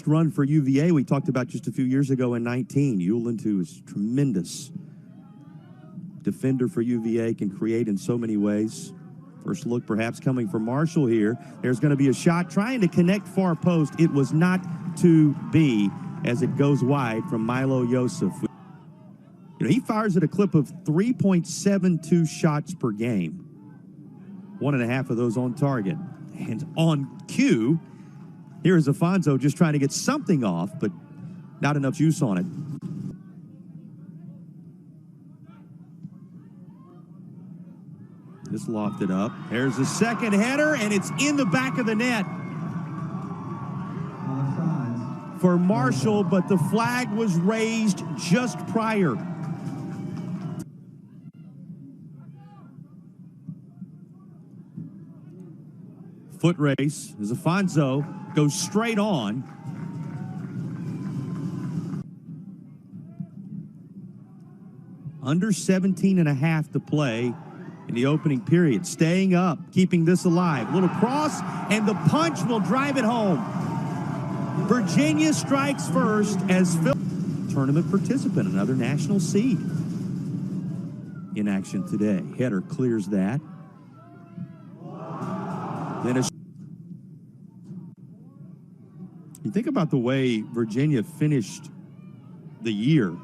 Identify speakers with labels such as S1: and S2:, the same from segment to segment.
S1: run for UVA we talked about just a few years ago in 19. Uland, who is tremendous defender for UVA, can create in so many ways. First look perhaps coming from Marshall here. There's going to be a shot trying to connect far post. It was not to be as it goes wide from Milo Yosef. You know, he fires at a clip of 3.72 shots per game. 1.5 of those on target. And on cue, here is Afonso just trying to get something off, but not enough juice on it. Just lofted up. There's the second header, and it's in the back of the net for Marshall, but the flag was raised just prior. Foot race as Afonso goes straight on. Under 17.5 to play in the opening period. Staying up, keeping this alive. Little cross, and the punch will drive it home. Virginia strikes first as Phil, tournament participant, another national seed in action today. Header clears that. Then you think about the way Virginia finished the year.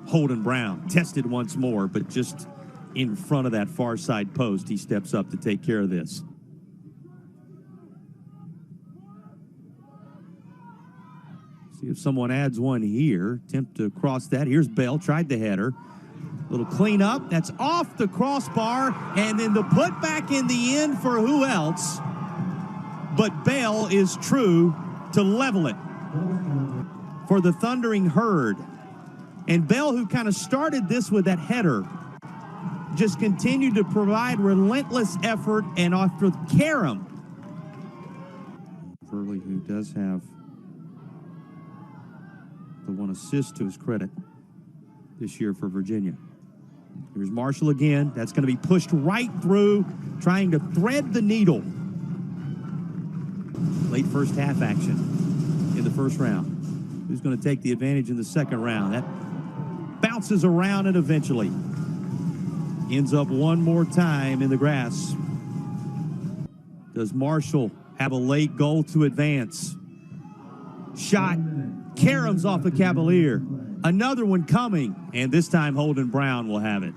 S1: Holden Brown tested once more, but just in front of that far side post, he steps up to take care of this. See if someone adds one here. Attempt to cross that. Here's Bell, tried the header. Little cleanup, that's off the crossbar, and then the putback in the end for who else? But Bell is true to level it for the Thundering Herd. And Bell, who kind of started this with that header, just continued to provide relentless effort, and after Karam. Furley, who does have the one assist to his credit this year for Virginia. Here's Marshall again. That's going to be pushed right through, trying to thread the needle. Late first half action in the first round. Who's going to take the advantage in the second round? That bounces around and eventually ends up one more time in the grass. Does Marshall have a late goal to advance? Shot. Karam's off the Cavalier. Another one coming, and this time Holden Brown will have it.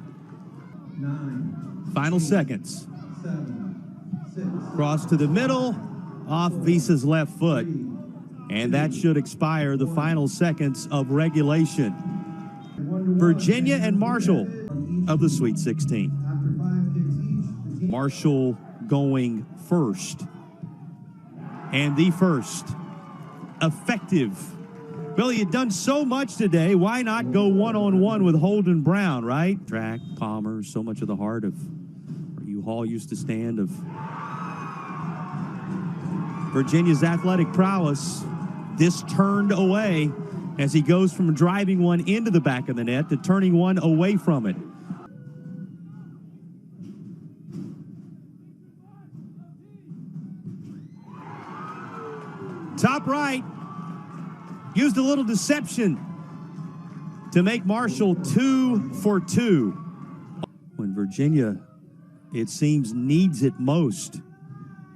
S1: Final seconds. Cross to the middle, off Visa's left foot. And that should expire the final seconds of regulation. Virginia and Marshall of the Sweet 16. Marshall going first. And the first effective. Well, he had done so much today. Why not go one-on-one with Holden Brown, right? Track, Palmer, so much of the heart of where U-Haul used to stand of Virginia's athletic prowess. This turned away as he goes from driving one into the back of the net to turning one away from it. Top right. Used a little deception to make Marshall 2 for 2. When Virginia, it seems, needs it most.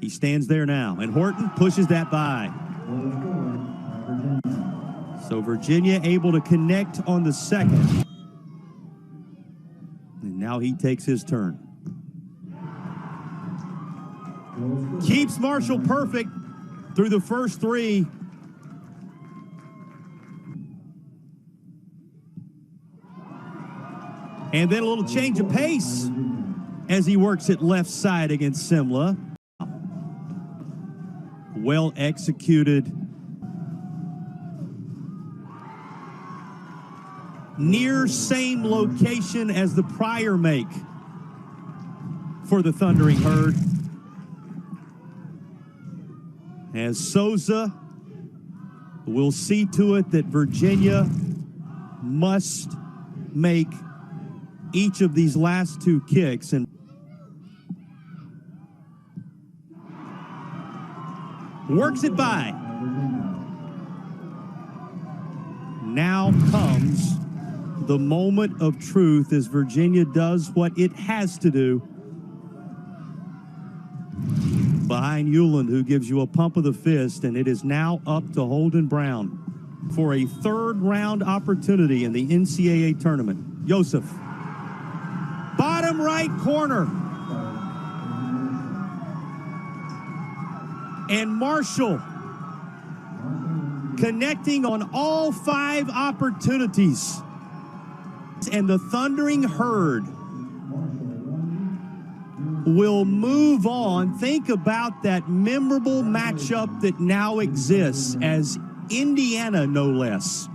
S1: He stands there now, and Horton pushes that by. So Virginia able to connect on the second. And now he takes his turn. Keeps Marshall perfect through the first three. And then a little change of pace as he works it left side against Simla. Well executed. Near same location as the prior make for the Thundering Herd. As Souza will see to it that Virginia must make each of these last two kicks. And Works it by. Now comes the moment of truth as Virginia does what it has to do. Behind Uland, who gives you a pump of the fist, and it is now up to Holden Brown for a third-round opportunity in the NCAA tournament. Joseph, bottom right corner. And Marshall connecting on all 5 opportunities. And the Thundering Herd will move on. Think about that memorable matchup that now exists as Indiana, no less,